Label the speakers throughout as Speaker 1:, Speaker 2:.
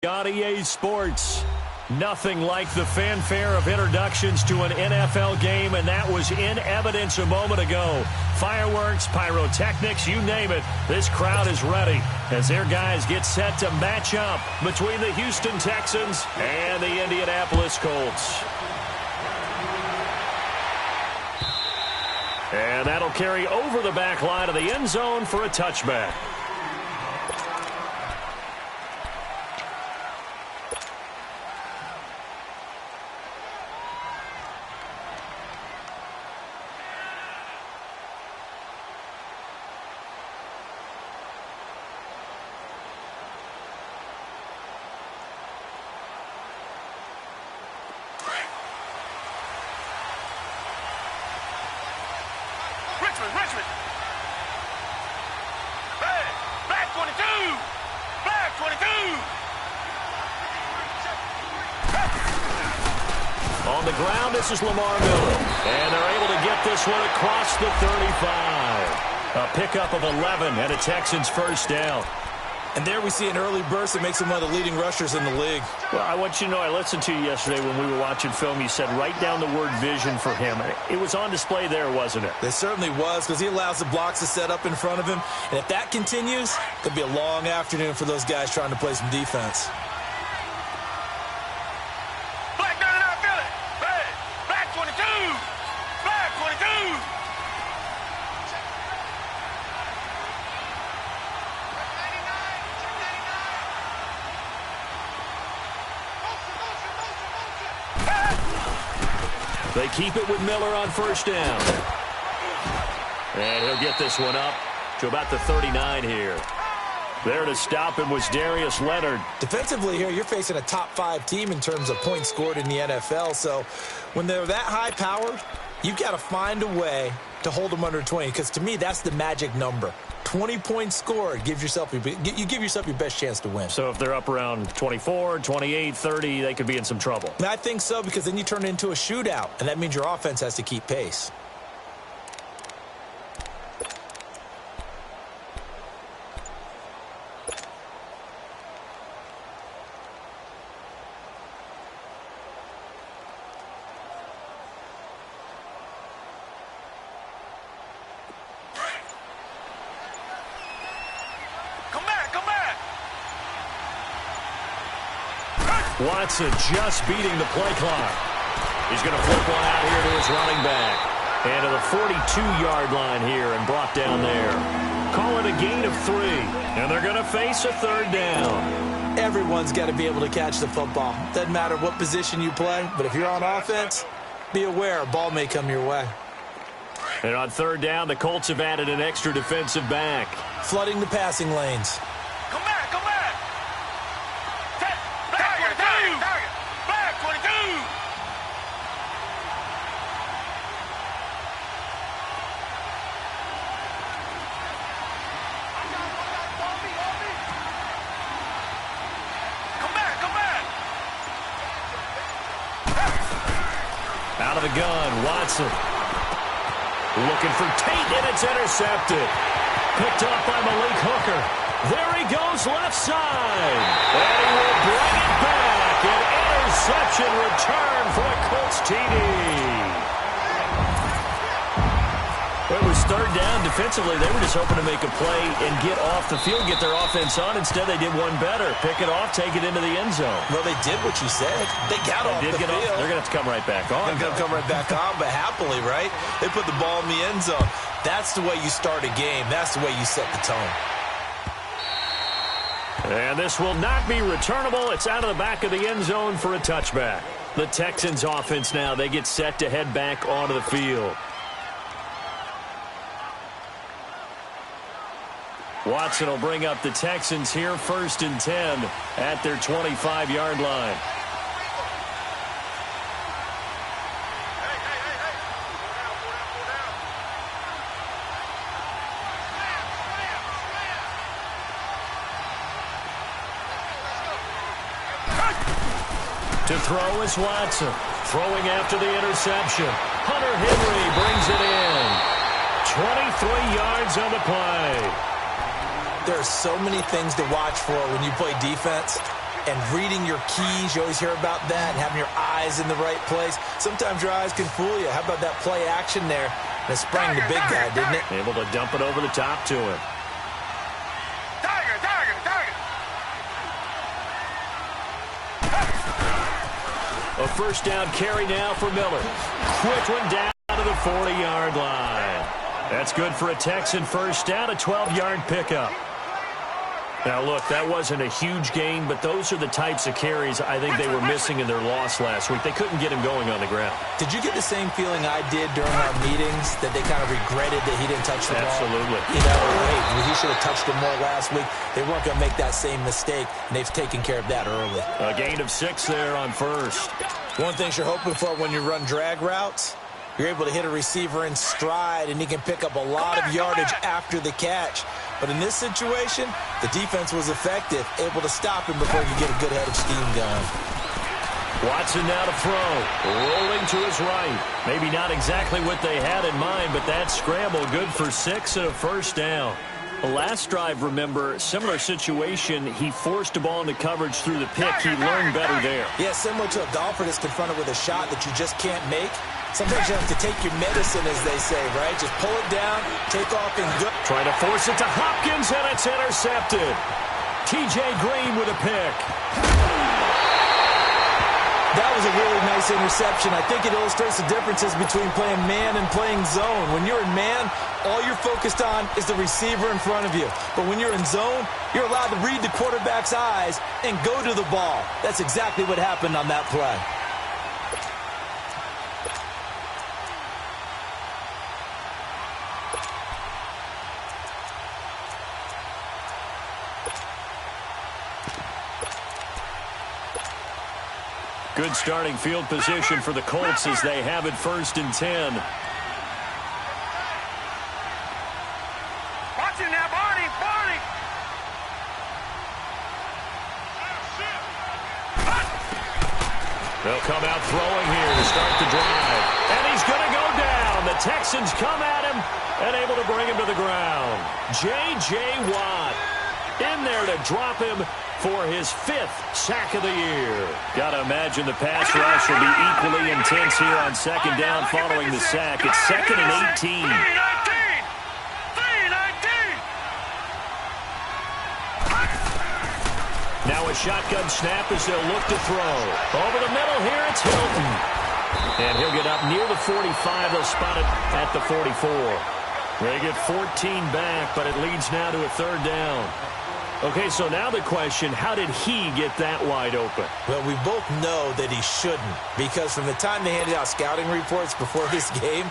Speaker 1: On EA Sports, nothing like the fanfare of introductions to an NFL game, and that was in evidence a moment ago. Fireworks, pyrotechnics, you name it, this crowd is ready as their guys get set to match up between the Houston Texans and the Indianapolis Colts. And that'll carry over the back line of the end zone for a touchback.
Speaker 2: Richmond. Hey, back 22. Back 22.
Speaker 1: On the ground, this is Lamar Miller. And they're able to get this one across the 35. A pickup of 11 and a Texans first down.
Speaker 3: And there we see an early burst that makes him one of the leading rushers in the league.
Speaker 1: Well, I want you to know, I listened to you yesterday when we were watching film. You said write down the word vision for him. It was on display there, wasn't it?
Speaker 3: It certainly was, because he allows the blocks to set up in front of him. And if that continues, it'll be a long afternoon for those guys trying to play some defense.
Speaker 2: Black 99 Philly. Hey, back 22. Back 22.
Speaker 1: They keep it with Miller on first down. And he'll get this one up to about the 39 here. There to stop him was Darius Leonard.
Speaker 3: Defensively here, you're facing a top-5 team in terms of points scored in the NFL. So when they're that high-powered, you've got to find a way to hold them under 20. Because to me, that's the magic number. 20 points scored, you give yourself your best chance to win.
Speaker 1: So if they're up around 24, 28, 30, they could be in some trouble.
Speaker 3: I think so, because then you turn it into a shootout, and that means your offense has to keep pace.
Speaker 1: Watson just beating the play clock. He's going to flip one out here to his running back. And to the 42-yard line here and brought down there. Call it a gain of 3. And they're going to face a third down.
Speaker 3: Everyone's got to be able to catch the football. Doesn't matter what position you play, but if you're on offense, be aware a ball may come your way.
Speaker 1: And on third down, the Colts have added an extra defensive back.
Speaker 3: Flooding the passing lanes.
Speaker 2: Come back. Back 22. Come back.
Speaker 1: Out of the gun, Watson. Looking for Tate, and it's intercepted. Picked off by Malik Hooker. There he goes left side. And he will bring it back. An interception return for a Colts TD. Well, it was third down. Defensively, they were just hoping to make a play and get off the field, get their offense on. Instead, they did one better. Pick it off, take it into the end zone.
Speaker 3: Well, they did what you said. They got off the field.
Speaker 1: They're going to have to come right back on.
Speaker 3: They're going to come right back on, but happily, right? They put the ball in the end zone. That's the way you start a game. That's the way you set the tone.
Speaker 1: And this will not be returnable. It's out of the back of the end zone for a touchback. The Texans offense now, they get set to head back onto the field. Watson will bring up the Texans here first and 10 at their 25-yard line. To throw is Watson. Throwing after the interception. Hunter Henry brings it in. 23 yards on the play.
Speaker 3: There are so many things to watch for when you play defense. and reading your keys. You always hear about that, and having your eyes in the right place. Sometimes your eyes can fool you. How about that play action there? And it sprang the big guy, didn't it?
Speaker 1: Able to dump it over the top to him. A first down carry now for Miller. Quick one down to the 40-yard line. That's good for a Texan first down, a 12-yard pickup. Now, look, that wasn't a huge gain, but those are the types of carries I think they were missing in their loss last week. They couldn't get him going on the ground.
Speaker 3: Did you get the same feeling I did during our meetings, that they kind of regretted that he didn't touch the ball?
Speaker 1: Absolutely.
Speaker 3: You know, hey, he should have touched it more last week. They weren't going to make that same mistake, and they've taken care of that early.
Speaker 1: A gain of 6 there on first.
Speaker 3: One thing you're hoping for when you run drag routes, you're able to hit a receiver in stride, and he can pick up a lot of yardage after the catch. But in this situation, the defense was effective, able to stop him before he could get a good head of steam going.
Speaker 1: Watson now to throw, rolling to his right. Maybe not exactly what they had in mind, but that scramble good for 6 and a first down. The last drive, remember, similar situation. He forced the ball into coverage through the pick. He learned better there.
Speaker 3: Yeah, similar to a golfer that's confronted with a shot that you just can't make. Sometimes you have to take your medicine, as they say, right? Just pull it down, take off, and go.
Speaker 1: Trying to force it to Hopkins, and it's intercepted. T.J. Green with a pick.
Speaker 3: That was a really nice interception. I think it illustrates the differences between playing man and playing zone. When you're in man, all you're focused on is the receiver in front of you. But when you're in zone, you're allowed to read the quarterback's eyes and go to the ball. That's exactly what happened on that play.
Speaker 1: Good starting field position for the Colts as they have it 1st and 10.
Speaker 2: Watch it now, Barney, Barney.
Speaker 1: They'll come out throwing here to start the drive. And he's going to go down. The Texans come at him and able to bring him to the ground. J.J. Watt in there to drop him for his 5th sack of the year. Got to imagine the pass rush will be equally intense here on 2nd down following the sack. It's 2nd and 18.
Speaker 2: 3-19.
Speaker 1: Now a shotgun snap as they'll look to throw. Over the middle here, it's Hilton. And he'll get up near the 45. They'll spot it at the 44. They get 14 back, but it leads now to a 3rd down. Okay, so now the question, how did he get that wide open?
Speaker 3: Well, we both know that he shouldn't, because from the time they handed out scouting reports before this game,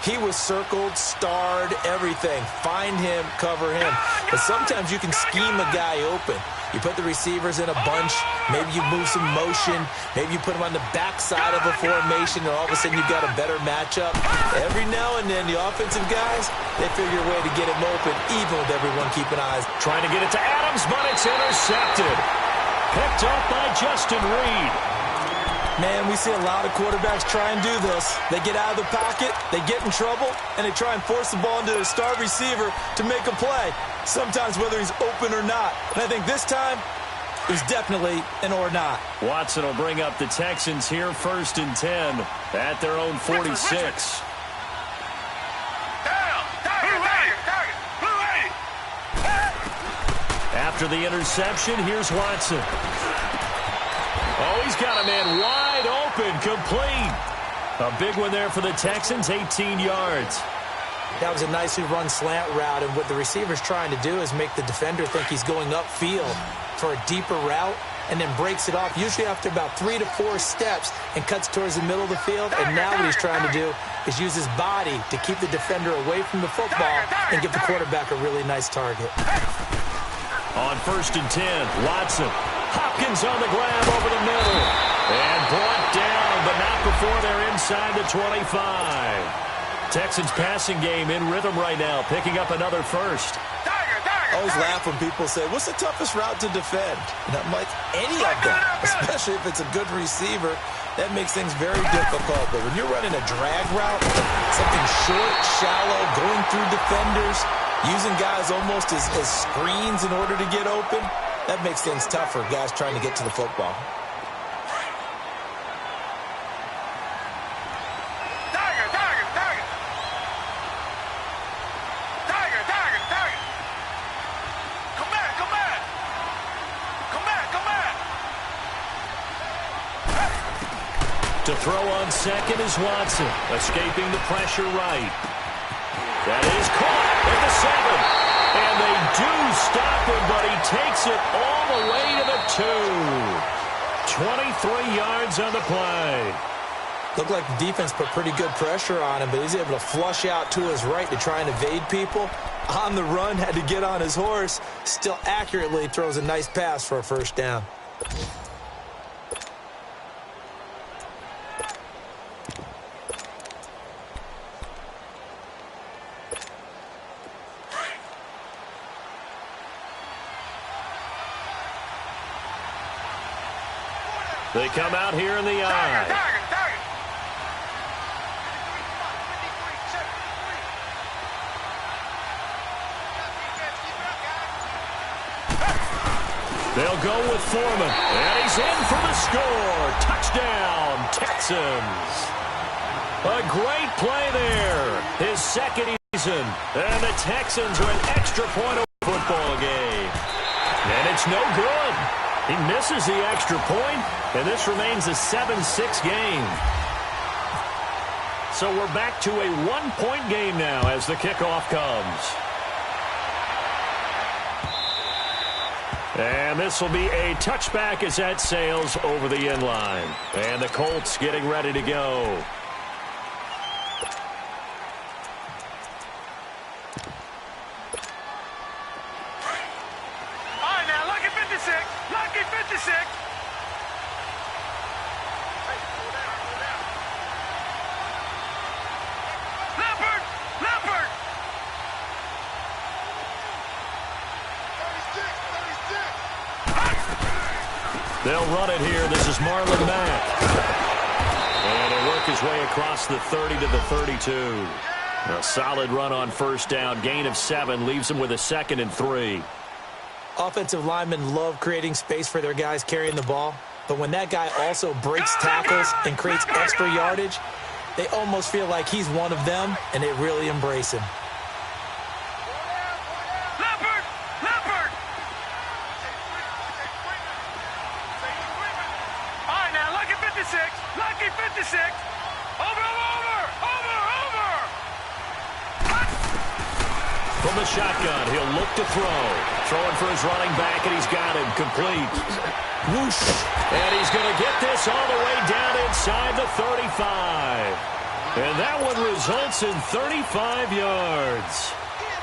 Speaker 3: he was circled, starred, everything. Find him, cover him. But sometimes you can scheme a guy open. You put the receivers in a bunch. Maybe you move some motion. Maybe you put them on the backside of a formation, and all of a sudden you've got a better matchup. Every now and then, the offensive guys, they figure a way to get him open, even with everyone keeping eyes.
Speaker 1: Trying to get it to Adams, but it's intercepted. Picked up by Justin Reed.
Speaker 3: Man, we see a lot of quarterbacks try and do this. They get out of the pocket, they get in trouble, and they try and force the ball into their star receiver to make a play, sometimes whether he's open or not. And I think this time, it was definitely an or not.
Speaker 1: Watson will bring up the Texans here 1st and 10 at their own 46. After the interception, here's Watson. Oh, he's got a man wide open, complete. A big one there for the Texans, 18 yards.
Speaker 3: That was a nicely run slant route, and what the receiver's trying to do is make the defender think he's going upfield for a deeper route, and then breaks it off, usually after about 3 to 4 steps, and cuts towards the middle of the field. And now what he's trying to do is use his body to keep the defender away from the football and give the quarterback a really nice target.
Speaker 1: On 1st and 10, Watson. Hopkins on the grab over the middle. And brought down, but not before they're inside the 25. Texans passing game in rhythm right now, picking up another first.
Speaker 3: I always laugh when people say, what's the toughest route to defend? And I'm like, any of them, especially if it's a good receiver. That makes things very difficult. But when you're running a drag route, something short, shallow, going through defenders, using guys almost as screens in order to get open, That makes things tough for guys trying to get to the football.
Speaker 1: To throw on second is Watson, escaping the pressure right. That is caught at the 7. And they do stop him, but he takes it all the way to the 2. 23 yards on the play.
Speaker 3: Looked like the defense put pretty good pressure on him, but he's able to flush out to his right to try and evade people. On the run, had to get on his horse. Still accurately throws a nice pass for a first down.
Speaker 1: They come out here in the eye. They'll go with Foreman, and he's in for the score. Touchdown, Texans. A great play there. His second season, and the Texans are an extra point football game. And it's no good. He misses the extra point, and this remains a 7-6 game. So we're back to a one-point game now as the kickoff comes. And this will be a touchback as that sails over the end line. And the Colts getting ready to go. They'll run it here. This is Marlon Mack. And he'll work his way across the 30 to the 32. A solid run on first down. Gain of 7 leaves him with a 2nd and 3.
Speaker 3: Offensive linemen love creating space for their guys carrying the ball. But when that guy also breaks tackles and creates extra yardage, they almost feel like he's one of them, and they really embrace him.
Speaker 1: From the shotgun, he'll look to throw. Throwing for his running back, and he's got him complete. Whoosh. And he's going to get this all the way down inside the 35. And that one results in 35 yards.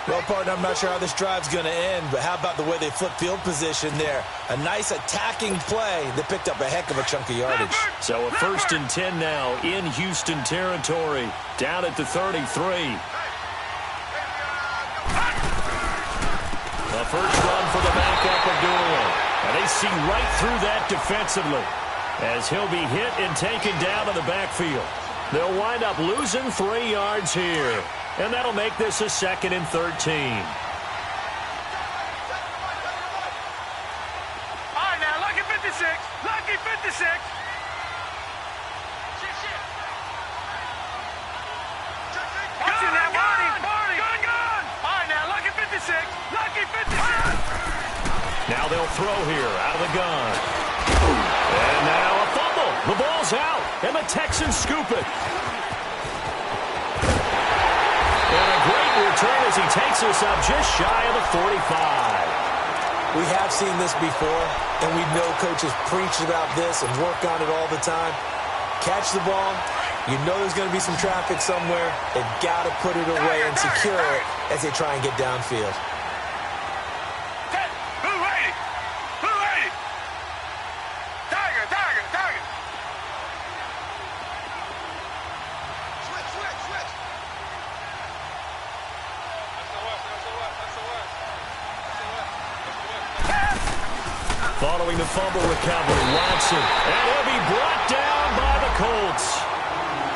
Speaker 3: Well, partner, I'm not sure how this drive's going to end, but how about the way they flip field position there? A nice attacking play that picked up a heck of a chunk of yardage.
Speaker 1: So a 1st and 10 now in Houston territory, down at the 33. The first run for the backup Abdullah. And they see right through that defensively as he'll be hit and taken down in the backfield. They'll wind up losing 3 yards here. And that'll make this a 2nd and 13.
Speaker 2: All right, now, lucky 56. Lucky 56. Watching that, Barney. Gun. All right, now, lucky 56. Lucky 56.
Speaker 1: Now they'll throw here out of the gun. And now a fumble. The ball's out, and the Texans scoop it. And a great return as he takes us up just shy of the 45.
Speaker 3: We have seen this before, and we know coaches preach about this and work on it all the time. Catch the ball. You know there's going to be some traffic somewhere. They've got to put it away and secure it as they try and get downfield.
Speaker 1: Following the fumble recovery, Watson. And he'll be brought down by the Colts.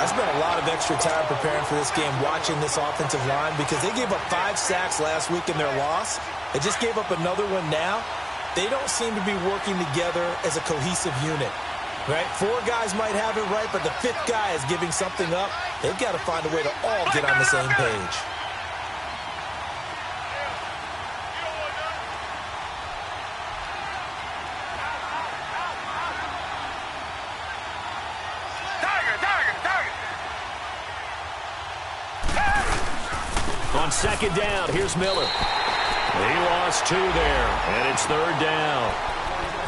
Speaker 3: I spent a lot of extra time preparing for this game, watching this offensive line, because they gave up 5 sacks last week in their loss. They just gave up another one now. they don't seem to be working together as a cohesive unit. Right? 4 guys might have it right, but the 5th guy is giving something up. They've got to find a way to all get on the same page.
Speaker 1: On second down, here's Miller. He lost 2 there, and it's 3rd down.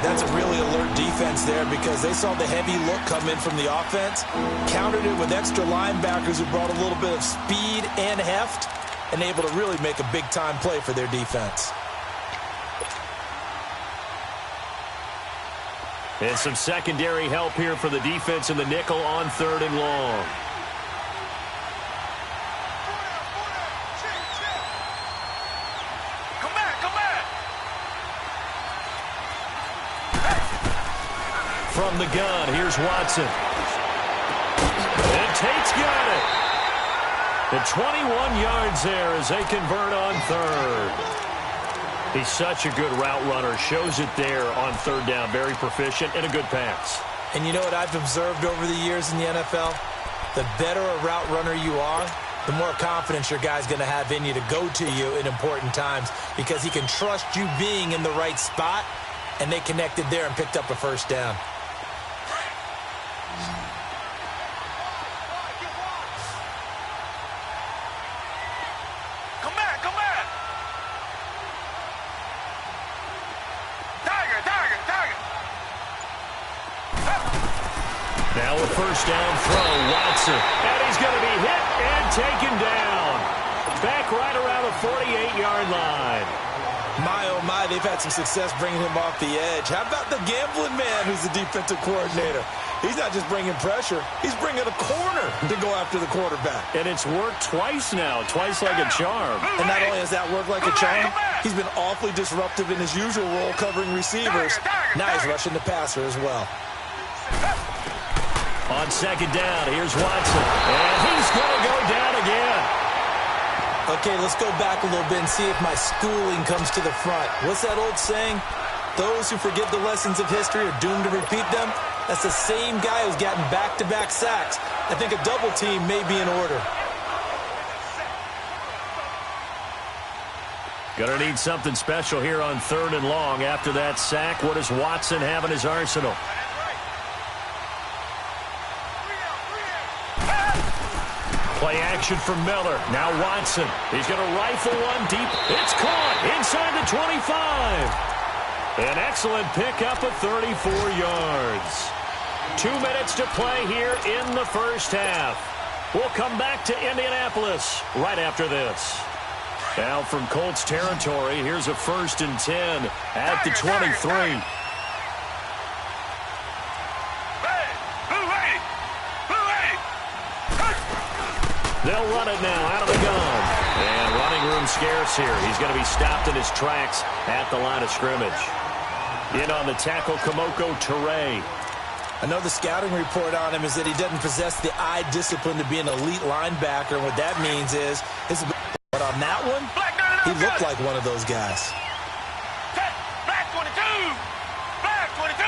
Speaker 3: That's a really alert defense there because they saw the heavy look come in from the offense, countered it with extra linebackers who brought a little bit of speed and heft, and able to really make a big-time play for their defense.
Speaker 1: And some secondary help here for the defense in the nickel on 3rd and long. From the gun, here's Watson. And Tate's got it. The 21 yards there as they convert on 3rd. He's such a good route runner. Shows it there on 3rd down. Very proficient and a good pass.
Speaker 3: And you know what I've observed over the years in the NFL? The better a route runner you are, the more confidence your guy's going to have in you to go to you in important times because he can trust you being in the right spot, and they connected there and picked up a 1st down.
Speaker 1: Now a 1st down throw, Watson. And he's going to be hit and taken down. Back right around the 48-yard line.
Speaker 3: My, oh my, they've had some success bringing him off the edge. How about the gambling man who's the defensive coordinator? He's not just bringing pressure. He's bringing a corner to go after the quarterback.
Speaker 1: And it's worked twice now, twice like a charm.
Speaker 3: And not only has that worked like a charm, he's been awfully disruptive in his usual role covering receivers. Now he's rushing the passer as well.
Speaker 1: On 2nd down, here's Watson. And he's going to go down again.
Speaker 3: Okay, let's go back a little bit and see if my schooling comes to the front. What's that old saying? Those who forget the lessons of history are doomed to repeat them. That's the same guy who's gotten back-to-back sacks. I think a double team may be in order.
Speaker 1: Gonna need something special here on 3rd and long. After that sack, what does Watson have in his arsenal? Play action from Miller. Now Watson. He's going to rifle one deep. It's caught inside the 25. An excellent pickup of 34 yards. 2 minutes to play here in the 1st half. We'll come back to Indianapolis right after this. Now from Colts territory, here's a 1st and 10 at the 23. They'll run it now out of the gun. And running room scarce here. He's going to be stopped in his tracks at the line of scrimmage. In on the tackle, Kamoko Toure.
Speaker 3: I know the scouting report on him is that he doesn't possess the eye discipline to be an elite linebacker. And what that means is, but on that one, he looked like one of those guys.
Speaker 2: Black 22! Black 22!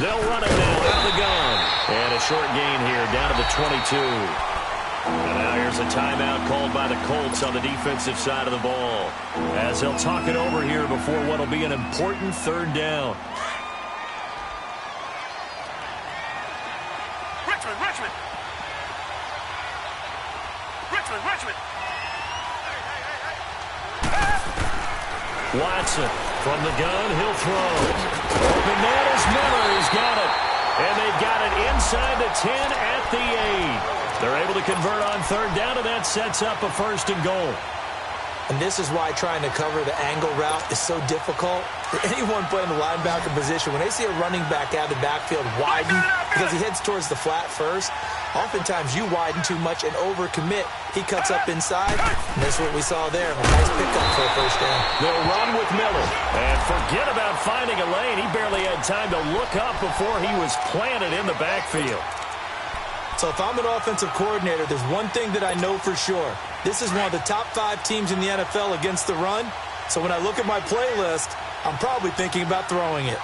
Speaker 1: They'll run it now out of the gun. And a short gain here down to the 22. And now here's a timeout called by the Colts on the defensive side of the ball, as they'll talk it over here before what will be an important 3rd down.
Speaker 2: Richmond.
Speaker 1: Watson from the gun, he'll throw. Open man is Miller, he's got it. And they've got it inside the 10 at the 8. They're able to convert on 3rd down, and that sets up a 1st and goal.
Speaker 3: And this is why trying to cover the angle route is so difficult. For anyone playing the linebacker position, when they see a running back out of the backfield widen because he heads towards the flat first, oftentimes you widen too much and overcommit. He cuts up inside, and that's what we saw there. A nice pickup for a 1st down.
Speaker 1: They'll run with Miller. And forget about finding a lane. He barely had time to look up before he was planted in the backfield.
Speaker 3: So if I'm an offensive coordinator, there's one thing that I know for sure. This is one of the top 5 teams in the NFL against the run. So when I look at my playlist, I'm probably thinking about throwing it.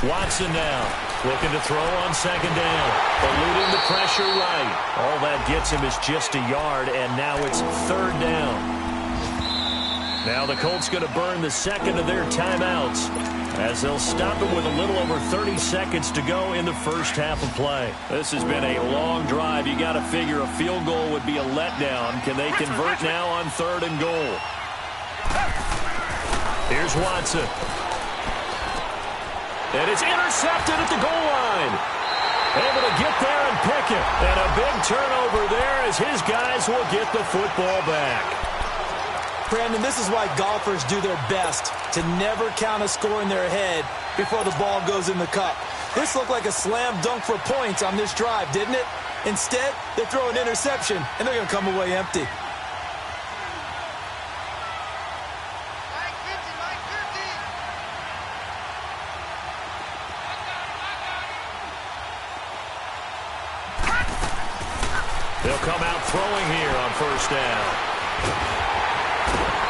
Speaker 1: Watson now looking to throw on second down. Eluding the pressure right. All that gets him is just a yard, and now it's third down. Now the Colts going to burn the second of their timeouts as they'll stop it with a little over 30 seconds to go in the first half of play. This has been a long drive. You got to figure a field goal would be a letdown. Can they convert now on third and goal? Here's Watson. And it's intercepted at the goal line. Able to get there and pick it. And a big turnover there as his guys will get the football back.
Speaker 3: Brandon, this is why golfers do their best to never count a score in their head before the ball goes in the cup. This looked like a slam dunk for points on this drive, didn't it? Instead, they throw an interception, and they're going to come away empty.
Speaker 1: They'll come out throwing here on first down.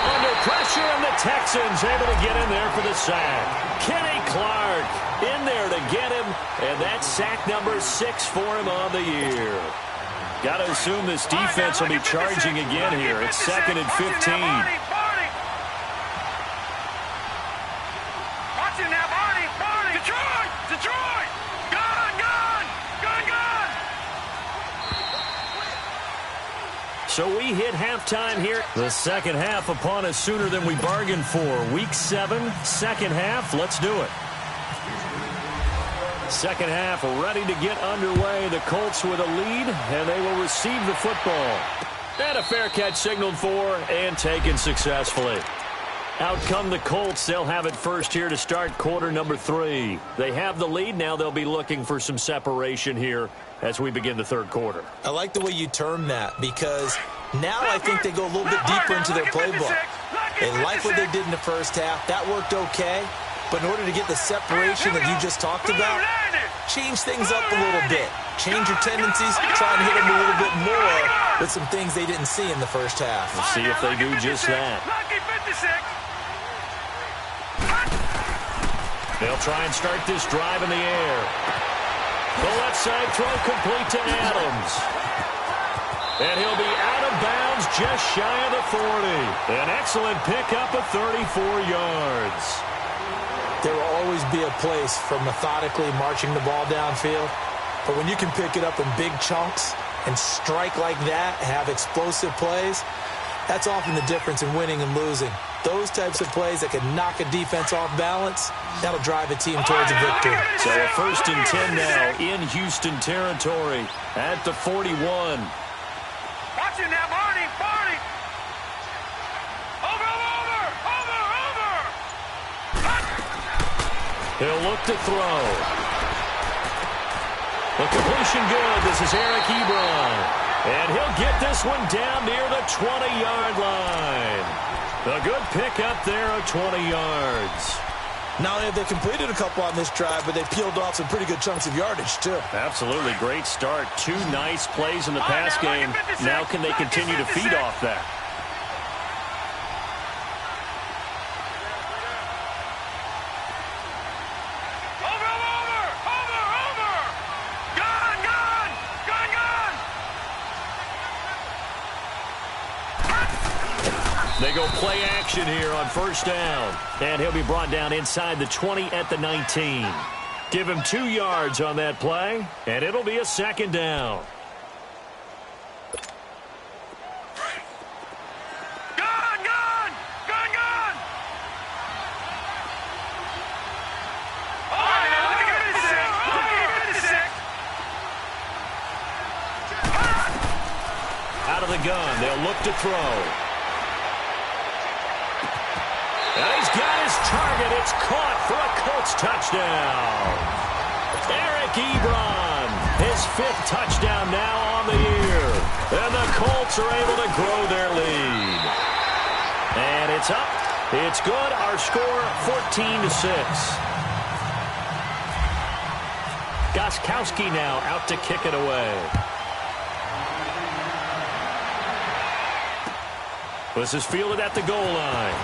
Speaker 1: Under pressure, and the Texans able to get in there for the sack. Kenny Clark in there to get him, and that's sack number 6 for him on the year. Got to assume this defense will be charging again here. It's 2nd and 15.
Speaker 2: Detroit! Gun!
Speaker 1: So we hit halftime here. The second half upon us sooner than we bargained for. Week 7, second half. Let's do it. Second half ready to get underway. The Colts with a lead, and they will receive the football. And a fair catch signaled for and taken successfully. Out come the Colts. They'll have it first here to start quarter number 3. They have the lead. Now they'll be looking for some separation here as we begin the third quarter.
Speaker 3: I like the way you term that because now I think they go a little bit deeper into their playbook. They like what they did in the first half. That worked okay. But in order to get the separation that you just talked about, change things up a little bit. Change your tendencies, try and hit them a little bit more with some things they didn't see in the first half.
Speaker 1: We'll see if they do just that. They'll try and start this drive in the air. The left side throw complete to Adams. And he'll be out of bounds just shy of the 40. An excellent pickup of 34 yards.
Speaker 3: There will always be a place for methodically marching the ball downfield. But when you can pick it up in big chunks and strike like that, have explosive plays, that's often the difference in winning and losing. Those types of plays that can knock a defense off balance, that'll drive a team towards a victory.
Speaker 1: So a 1st and 10 now in Houston territory at the 41.
Speaker 2: Watch it now, Barney! Over!
Speaker 1: He'll look to throw. The completion good. This is Eric Ebron. And he'll get this one down near the 20-yard line. A good pickup there of 20 yards.
Speaker 3: Not only have they completed a couple on this drive, but they peeled off some pretty good chunks of yardage, too.
Speaker 1: Absolutely. Great start. 2 nice plays in the pass game. Now can they continue to feed off that? They go play action here on first down. And he'll be brought down inside the 20 at the 19. Give him 2 yards on that play, and it'll be a second down. Out of the gun, they'll look to throw. And he's got his target. It's caught for a Colts touchdown. Eric Ebron, his 5th touchdown now on the year. And the Colts are able to grow their lead. And it's up. It's good. Our score, 14-6. Gostkowski now out to kick it away. This is fielded at the goal line.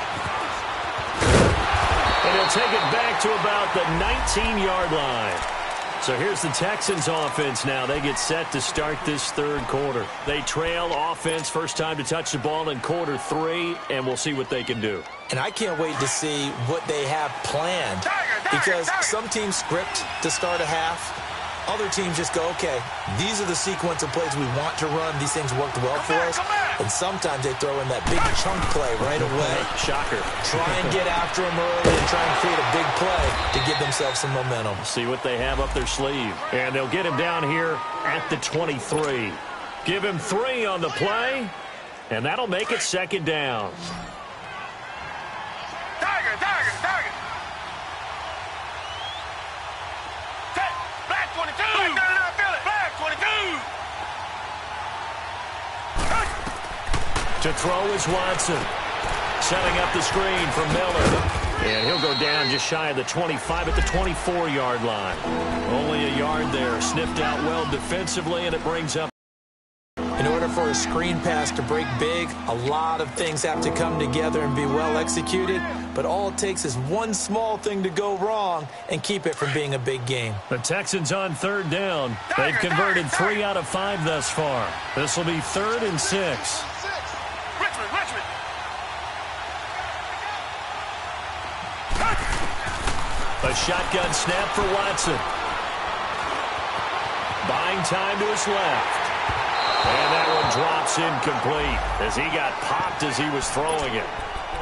Speaker 1: And he'll take it back to about the 19-yard line. So here's the Texans offense now. They get set to start this third quarter. They trail offense, first time to touch the ball in quarter 3, and we'll see what they can do.
Speaker 3: And I can't wait to see what they have planned, because some teams script to start a half. Other teams just go, okay, these are the sequence of plays we want to run. These things worked well for us. And sometimes they throw in that big chunk play right away.
Speaker 1: Shocker.
Speaker 3: Try and get after them early and try and create a big play to give themselves some momentum.
Speaker 1: See what they have up their sleeve. And they'll get him down here at the 23. Give him 3 on the play, and that'll make it second down.
Speaker 2: Tiger. Black 22. Black 22.
Speaker 1: To throw is Watson. Setting up the screen for Miller. And he'll go down just shy of the 25 at the 24-yard line. Only a yard there. Sniffed out well defensively, and it brings up.
Speaker 3: In order for a screen pass to break big, a lot of things have to come together and be well executed. But all it takes is one small thing to go wrong and keep it from being a big game.
Speaker 1: The Texans on third down. They've converted 3 out of 5 thus far. This will be 3rd and 6.
Speaker 2: Richmond.
Speaker 1: A shotgun snap for Watson. Buying time to his left. And that one drops incomplete as he got popped as he was throwing it.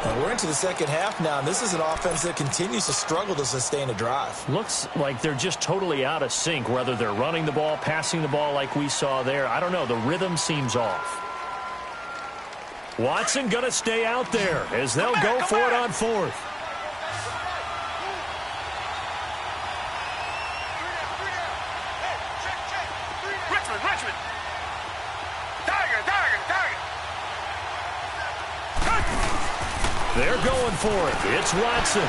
Speaker 3: And we're into the second half now, and this is an offense that continues to struggle to sustain a drive.
Speaker 1: Looks like they're just totally out of sync, whether they're running the ball, passing the ball like we saw there. I don't know. The rhythm seems off. Watson going to stay out there as they'll go for it on 4th.
Speaker 2: Richmond. Tiger.
Speaker 1: They're going for it. It's Watson. And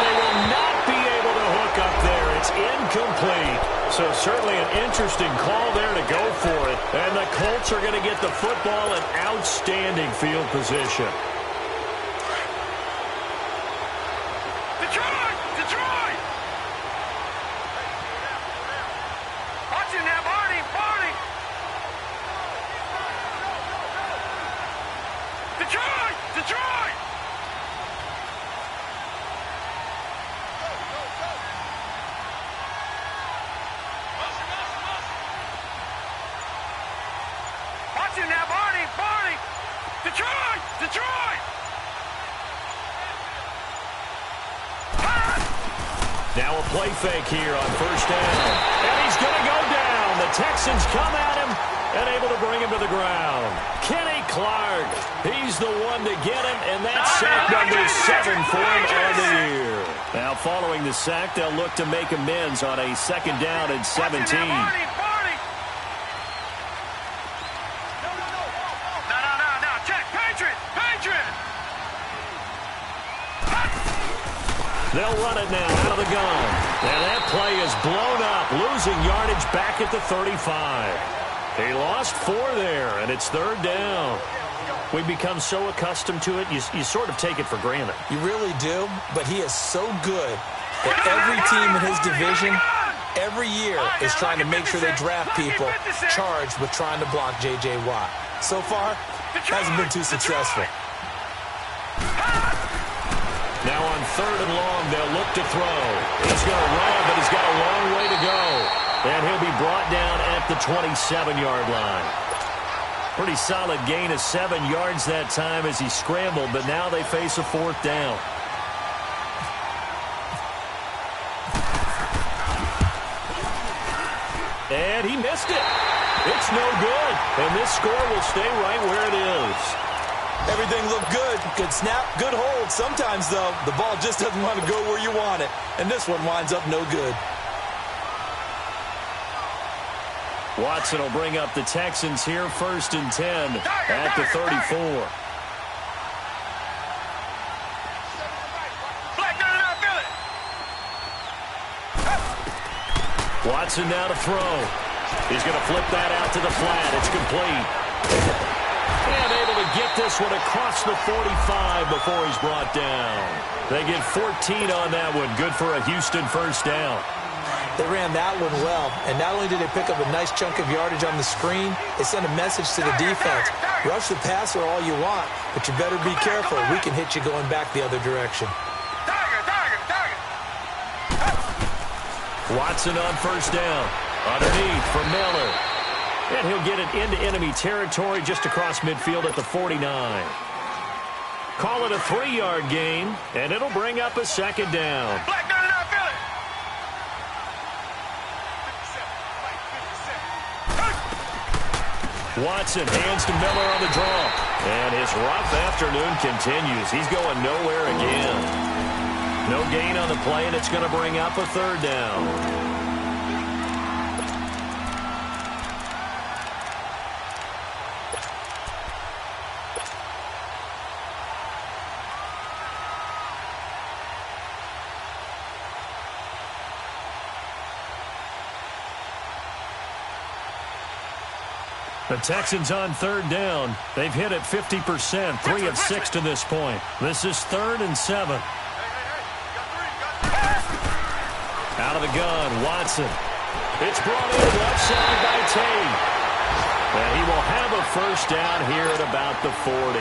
Speaker 1: they will not be able to hook up there. It's incomplete. So certainly an interesting call there to go for it. And the Colts are going to get the football in outstanding field position.
Speaker 2: Detroit! Watching that, Barney! Detroit! Watching that, Barney! Detroit!
Speaker 1: Now a play fake here on first down. And he's going to go down. The Texans come at him and able to bring him to the ground. Kenny Clark, he's the one to get him, and that's sack number 7 for him on the year. Now following the sack, they'll look to make amends on a second down and 17. They'll run it now out of the gun. And that play is blown up, losing yardage back at the 35. He lost 4 there, and it's 3rd down. We've become so accustomed to it, you sort of take it for granted.
Speaker 3: You really do, but he is so good that every team in his division, every year, is trying to make sure they draft people charged with trying to block J.J. Watt. So far, hasn't been too successful.
Speaker 1: Now on 3rd and long, they'll look to throw. He's going to run, but he's got a long way to go. And he'll be brought down at the 27-yard line. Pretty solid gain of 7 yards that time as he scrambled, but now they face a 4th down. And he missed it. It's no good. And this score will stay right where it is.
Speaker 3: Everything looked good. Good snap, good hold. Sometimes, though, the ball just doesn't want to go where you want it. And this one winds up no good.
Speaker 1: Watson will bring up the Texans here 1st and 10 at the 34. Watson now to throw. He's going to flip that out to the flat. It's complete. And able get this one across the 45 before he's brought down. They get 14 on that one. Good for a Houston first down.
Speaker 3: They ran that one well, and not only did they pick up a nice chunk of yardage on the screen, they sent a message to the defense. Rush the passer all you want, but you better be careful. We can hit you going back the other direction.
Speaker 1: Watson on first down. Underneath for Miller. And he'll get it into enemy territory just across midfield at the 49. Call it a 3-yard gain, and it'll bring up a second down. Watson hands to Miller on the draw. And his rough afternoon continues. He's going nowhere again. No gain on the play, and it's going to bring up a third down. The Texans on third down. They've hit it 50%, 3 of 6 to this point. This is 3rd and 7. Out of the gun, Watson. It's brought in left side by Tate. And he will have a first down here at about the 40.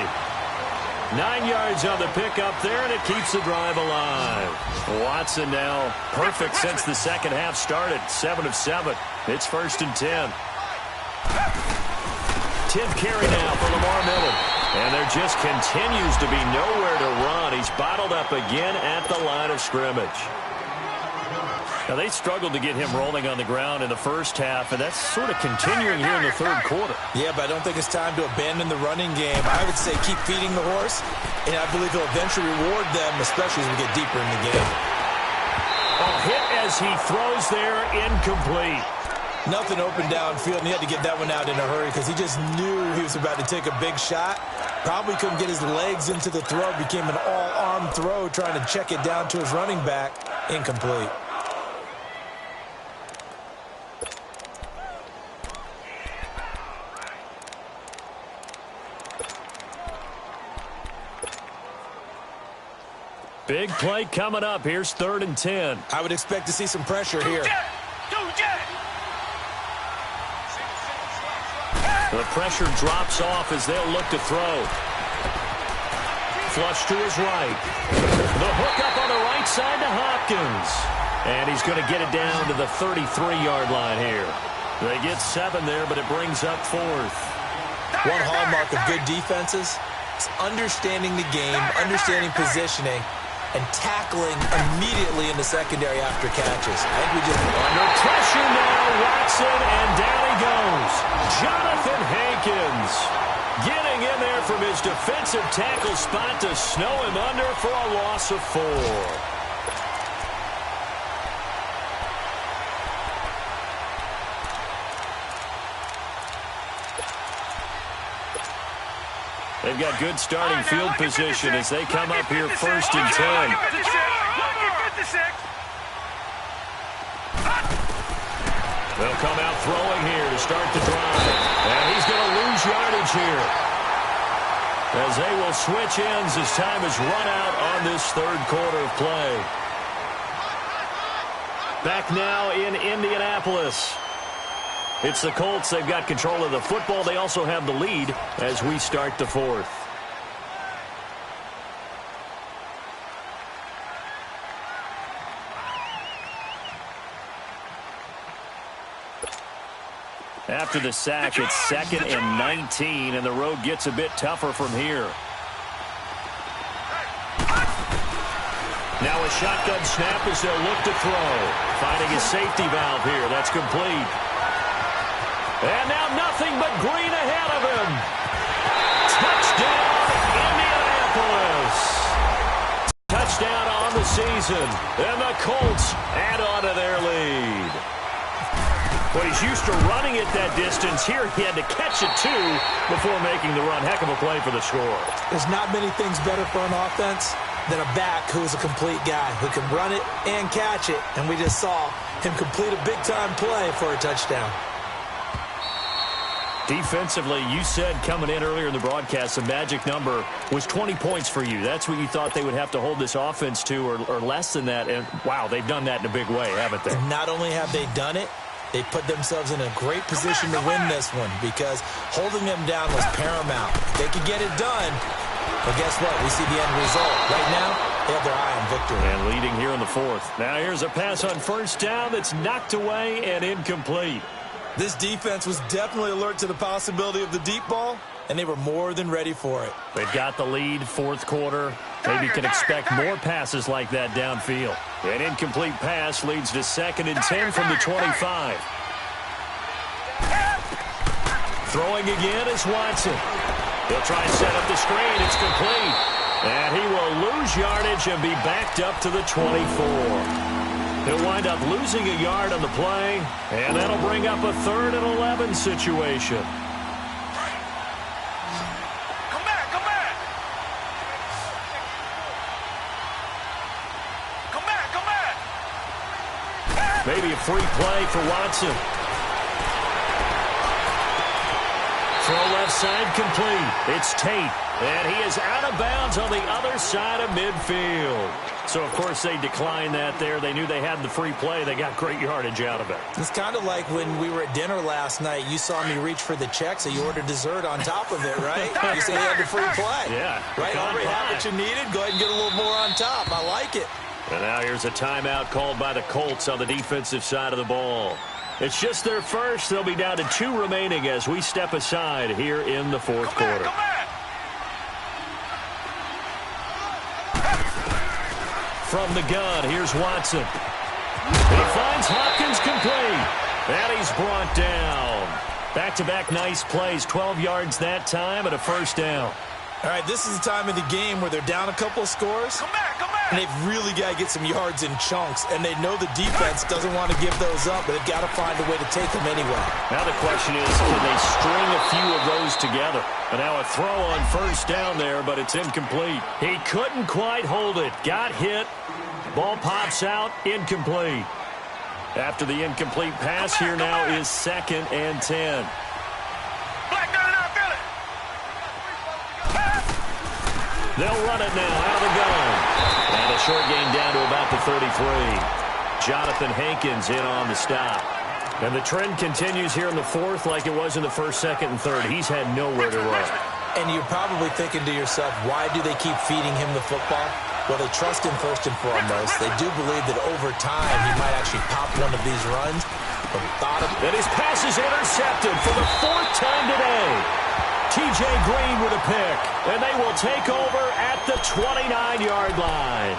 Speaker 1: 9 yards on the pickup there, and it keeps the drive alive. Watson now perfect since the second half started. 7 of 7. It's 1st and 10. 10th carry now for Lamar Miller. And there just continues to be nowhere to run. He's bottled up again at the line of scrimmage. Now, they struggled to get him rolling on the ground in the first half, and that's sort of continuing here in the third quarter.
Speaker 3: Yeah, but I don't think it's time to abandon the running game. I would say keep feeding the horse, and I believe he'll eventually reward them, especially as we get deeper in the game.
Speaker 1: A hit as he throws there, incomplete.
Speaker 3: Nothing open downfield, and he had to get that one out in a hurry because he just knew he was about to take a big shot. Probably couldn't get his legs into the throw. Became an all-arm throw trying to check it down to his running back. Incomplete.
Speaker 1: Big play coming up. Here's 3rd and 10.
Speaker 3: I would expect to see some pressure here.
Speaker 1: The pressure drops off as they'll look to throw. Flush to his right. The hook up on the right side to Hopkins. And he's going to get it down to the 33-yard line here. They get 7 there, but it brings up 4th.
Speaker 3: One hallmark of good defenses is understanding the game, understanding positioning, and tackling immediately in the secondary after catches. I think we just...
Speaker 1: Under pressure now, Watson, and down he goes. Jonathan Hankins getting in there from his defensive tackle spot to snow him under for a loss of 4. They've got good starting field position as they come up here 1st and 10. They'll come out throwing here to start the drive. And he's going to lose yardage here, as they will switch ends as time is run out on this third quarter of play. Back now in Indianapolis. It's the Colts. They've got control of the football. They also have the lead as we start the 4th. After the sack, it's 2nd and 19, and the road gets a bit tougher from here. Now a shotgun snap as they'll look to throw. Finding a safety valve here. That's complete. And now nothing but green ahead of him. Touchdown, Indianapolis. Touchdown on the season. And the Colts add on to their lead. Well, he's used to running it that distance. Here he had to catch it, too, before making the run. Heck of a play for the score.
Speaker 3: There's not many things better for an offense than a back who's a complete guy who can run it and catch it. And we just saw him complete a big-time play for a touchdown.
Speaker 1: Defensively, you said coming in earlier in the broadcast, the magic number was 20 points for you. That's what you thought they would have to hold this offense to, or less than that. And, wow, they've done that in a big way, haven't they?
Speaker 3: And not only have they done it, they put themselves in a great position to win this one because holding them down was paramount. They could get it done, but guess what? We see the end result. Right now, they have their eye on victory.
Speaker 1: And leading here in the fourth. Now here's a pass on first down that's knocked away and incomplete.
Speaker 3: This defense was definitely alert to the possibility of the deep ball, and they were more than ready for it.
Speaker 1: They've got the lead, fourth quarter. Maybe can expect more passes like that downfield. An incomplete pass leads to 2nd and 10 from the 25. Throwing again is Watson. He'll try and set up the screen. It's complete. And he will lose yardage and be backed up to the 24. He'll wind up losing a yard on the play, and that'll bring up a 3rd and 11 situation.
Speaker 2: Come back, come back. Come back, come back.
Speaker 1: Maybe a free play for Watson. Throw left side complete. It's Tate, and he is out of bounds on the other side of midfield. So, of course, they declined that there. They knew they had the free play. They got great yardage out of it.
Speaker 3: It's kind of like when we were at dinner last night. You saw me reach for the check, so you ordered dessert on top of it, right? You said you had the free play.
Speaker 1: Yeah.
Speaker 3: Right, already had what you needed. Go ahead and get a little more on top. I like it.
Speaker 1: And now here's a timeout called by the Colts on the defensive side of the ball. It's just their first. They'll be down to 2 remaining as we step aside here in the fourth quarter.
Speaker 2: Come back.
Speaker 1: From the gun, here's Watson. He finds Hopkins complete. And he's brought down. Back-to-back nice plays. 12 yards that time and a first down.
Speaker 3: All right, this is the time of the game where they're down a couple of scores.
Speaker 2: Come back, come back.
Speaker 3: And they've really got to get some yards in chunks. And they know the defense doesn't want to give those up, but they've got to find a way to take them anyway.
Speaker 1: Now the question is, can they string a few of those together? And now a throw on first down there, but it's incomplete. He couldn't quite hold it. Got hit. Ball pops out. Incomplete. After the incomplete pass, here now is 2nd and 10. They'll run it now out of the gun. And a short gain down to about the 33. Jonathan Hankins in on the stop. And the trend continues here in the fourth like it was in the first, second, and third. He's had nowhere to run.
Speaker 3: And you're probably thinking to yourself, why do they keep feeding him the football? Well, they trust him first and foremost. They do believe that over time he might actually pop one of these runs. But bottom.
Speaker 1: And his pass is intercepted for the 4th time today. T.J. Green with a pick, and they will take over at the 29-yard line.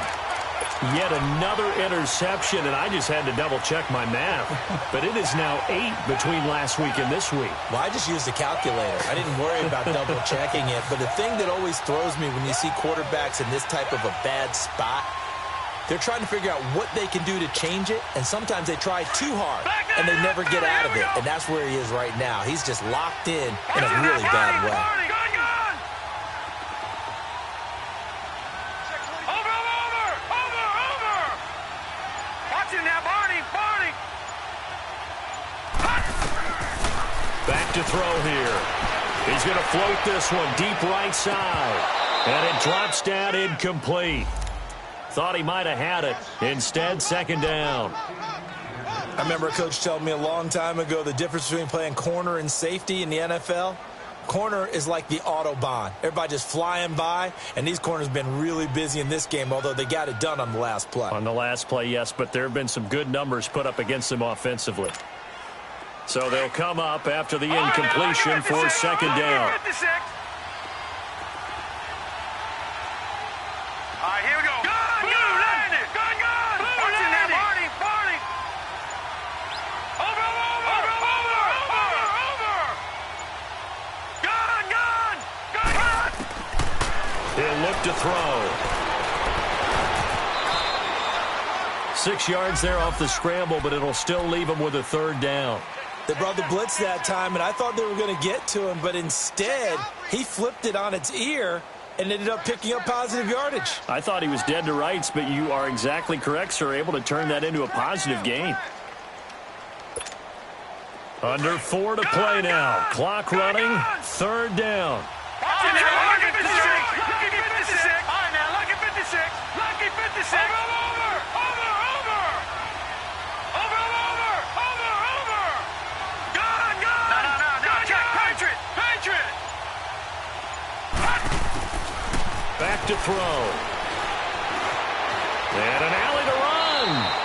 Speaker 1: Yet another interception, and I just had to double-check my math. But it is now 8 between last week and this week.
Speaker 3: Well, I just used a calculator. I didn't worry about double-checking it. But the thing that always throws me when you see quarterbacks in this type of a bad spot, they're trying to figure out what they can do to change it, and sometimes they try too hard, and they never get out of it. And that's where he is right now. He's just locked in a really bad way.
Speaker 2: Over. Watch it now, Barney.
Speaker 1: Back to throw here. He's going to float this one deep right side, and it drops down incomplete. Thought he might have had it. Instead, 2nd down.
Speaker 3: I remember a coach telling me a long time ago the difference between playing corner and safety in the NFL. Corner is like the Autobahn. Everybody just flying by, and these corners have been really busy in this game, although they got it done on the last play.
Speaker 1: On the last play, yes, but there have been some good numbers put up against them offensively. So they'll come up after the incompletion for 2nd down.
Speaker 2: All right, here we go. Gun, land it. Gun. Watch it now, Barney. Over. Gun.
Speaker 1: He'll look to throw. 6 yards there off the scramble, but it'll still leave him with a 3rd down.
Speaker 3: They brought the blitz that time, and I thought they were going to get to him, but instead he flipped it on its ear and ended up picking up positive yardage.
Speaker 1: I thought he was dead to rights, but you are exactly correct, sir. Able to turn that into a positive gain. Under 4 to play now. Clock running. 3rd down.
Speaker 2: Lucky 56. Lucky 56. All right, now, lucky 56. Lucky 56. Over. Gun. No. Check. Patriot.
Speaker 1: Back to throw. And an alley to run.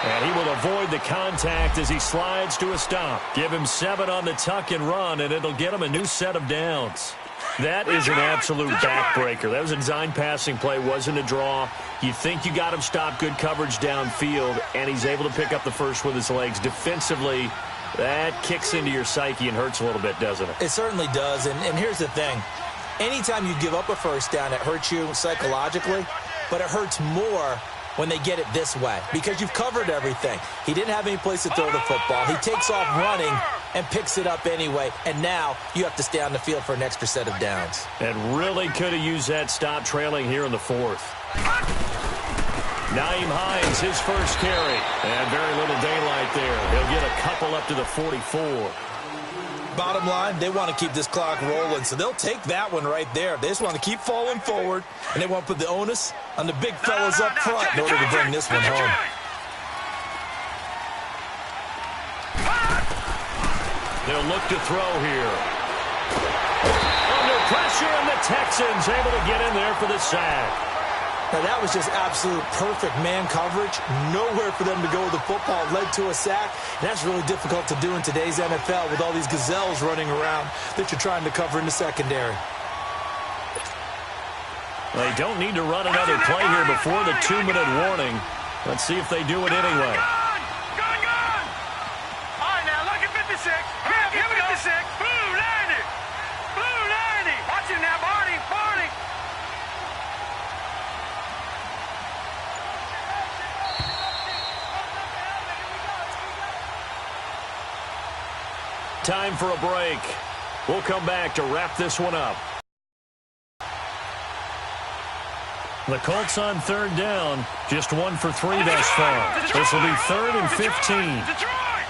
Speaker 1: And he will avoid the contact as he slides to a stop. Give him 7 on the tuck and run, and it'll get him a new set of downs. That is an absolute backbreaker. That was a design passing play, wasn't a draw. You think you got him stopped, good coverage downfield, and he's able to pick up the first with his legs. Defensively, that kicks into your psyche and hurts a little bit, doesn't it?
Speaker 3: It certainly does, and here's the thing. Anytime you give up a first down, it hurts you psychologically, but it hurts more when they get it this way because you've covered everything. He didn't have any place to throw the football. He takes off running and picks it up anyway, and now you have to stay on the field for an extra set of downs.
Speaker 1: And really could have used that stop trailing here in the 4th. Nyheim Hines, his first carry, and very little daylight there. He'll get a couple up to the 44.
Speaker 3: Bottom line, they want to keep this clock rolling, so they'll take that one right there. They just want to keep falling forward, and they want to put the onus on the big fellas up front in order to bring this one home.
Speaker 1: They'll look to throw here. Under pressure, and the Texans able to get in there for the sack.
Speaker 3: Now, that was just absolute perfect man coverage. Nowhere for them to go with the football. Led to a sack. And that's really difficult to do in today's NFL with all these gazelles running around that you're trying to cover in the secondary.
Speaker 1: They don't need to run another play here before the 2-minute warning. Let's see if they do it anyway.
Speaker 2: Gun. All right, now, lucky 56. Here we go. 56. Blue 90. Watch it now, Barney.
Speaker 1: Time for a break. We'll come back to wrap this one up. The Colts on 3rd down. Just 1 for 3 thus far. This will be 3rd and 15.
Speaker 2: Detroit!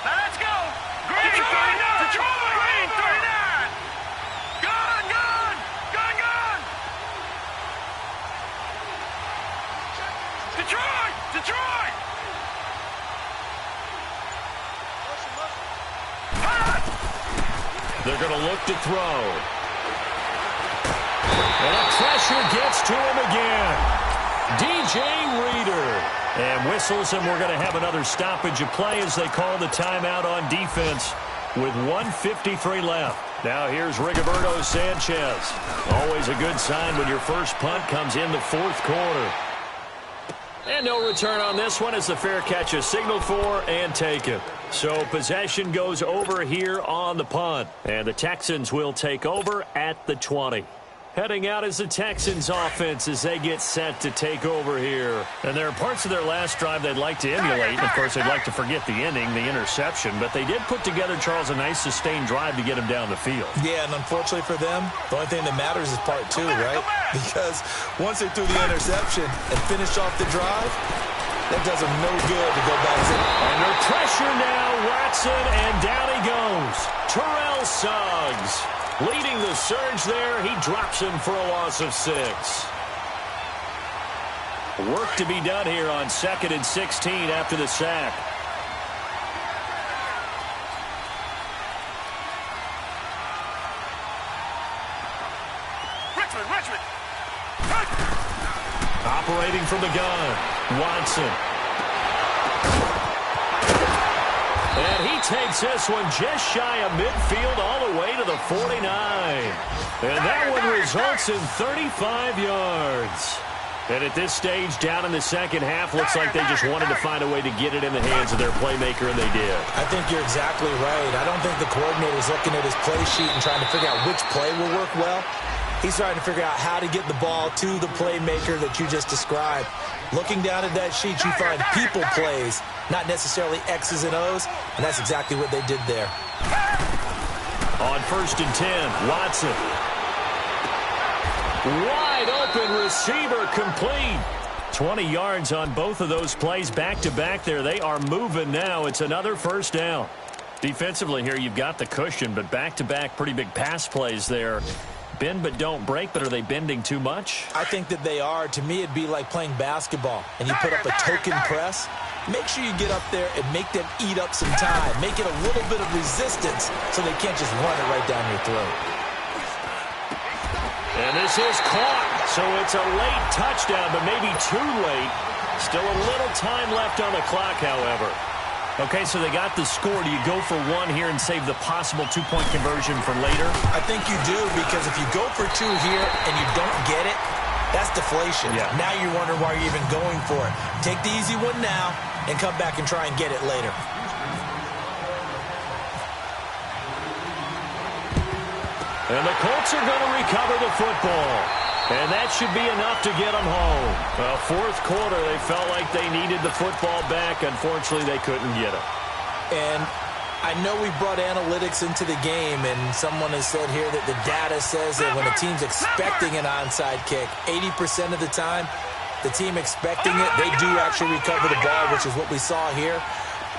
Speaker 2: Now let's go! Green 39! Detroit! Green 39! Gun! Detroit!
Speaker 1: They're going to look to throw. And the pressure gets to him again. DJ Reader. And whistles, and we're going to have another stoppage of play as they call the timeout on defense with 1:53 left. Now here's Rigoberto Sanchez. Always a good sign when your first punt comes in the 4th quarter. And no return on this one as the fair catch is signaled for and taken. So possession goes over here on the punt. And the Texans will take over at the 20. Heading out is the Texans offense as they get set to take over here. And there are parts of their last drive they'd like to emulate. And of course, they'd like to forget the ending, the interception. But they did put together, Charles, a nice sustained drive to get him down the field.
Speaker 3: Yeah, and unfortunately for them, the only thing that matters is part 2, right? Because once they threw the interception and finished off the drive, that does them no good to go back to.
Speaker 1: Under pressure now, Watson, and down he goes. Terrell Suggs. Leading the surge there, he drops him for a loss of 6. Work to be done here on 2nd and 16 after the sack.
Speaker 2: Richmond.
Speaker 1: Operating from the gun, Watson. And he takes this one just shy of midfield all the way to the 49. And that one results in 35 yards. And at this stage, down in the second half, looks like they just wanted to find a way to get it in the hands of their playmaker, and they did.
Speaker 3: I think you're exactly right. I don't think the coordinator's looking at his play sheet and trying to figure out which play will work well. He's trying to figure out how to get the ball to the playmaker that you just described. Looking down at that sheet, you find people plays, not necessarily X's and O's, and that's exactly what they did there.
Speaker 1: On 1st and 10, Watson. Wide open receiver complete. 20 yards on both of those plays back-to-back there. They are moving now. It's another first down. Defensively here, you've got the cushion, but back-to-back pretty big pass plays there. Bend but don't break, but are they bending too much?
Speaker 3: I think that they are. To me, it'd be like playing basketball, and you put up a token press. Make sure you get up there and make them eat up some time. Make it a little bit of resistance so they can't just run it right down your throat.
Speaker 1: And this is caught, so it's a late touchdown, but maybe too late. Still a little time left on the clock, however. Okay, so they got the score. Do you go for one here and save the possible two-point conversion for later?
Speaker 3: I think you do, because if you go for two here and you don't get it, that's deflation. Yeah. Now you're wondering why you're even going for it. Take the easy one now and come back and try and get it later.
Speaker 1: And the Colts are going to recover the football. And that should be enough to get them home. Well, fourth quarter, they felt like they needed the football back. Unfortunately, they couldn't get it.
Speaker 3: And I know we brought analytics into the game, and someone has said here that the data says that when a team's expecting an onside kick, 80% of the time, the team expecting it, they do actually recover the ball, which is what we saw here.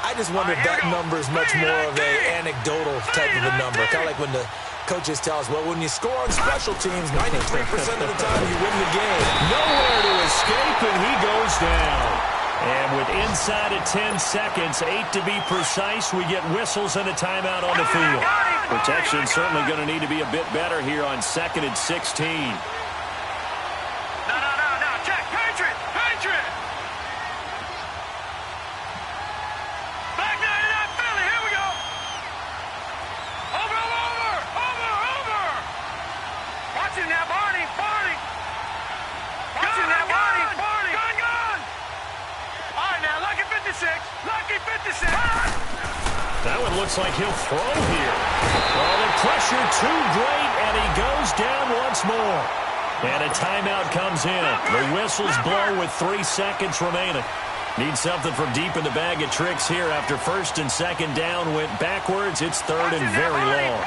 Speaker 3: I just wonder if that number is much more of an anecdotal type of a number. Kind of like when the coaches tell us, well, when you score on special teams, 93% of the time you win the game.
Speaker 1: Nowhere to escape, and he goes down. And with inside of 10 seconds, 8 to be precise, we get whistles and a timeout on the field. Protection certainly going to need to be a bit better here on 2nd and 16.
Speaker 2: No, check, Patriot. Back 99, Philly, here we go. Over. Watch him now, Barney. Watch him now, Barney. Gun. All right, now, Lucky 56.
Speaker 1: That one looks like he'll throw here. Oh, the pressure too great, and he goes down once more. And a timeout comes in. The whistles blow with 3 seconds remaining. Need something from deep in the bag of tricks here after 1st and 2nd down went backwards. It's 3rd and very long.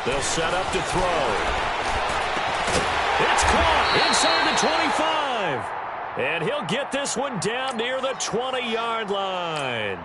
Speaker 1: They'll set up to throw. It's caught inside the 25. And he'll get this one down near the 20-yard line.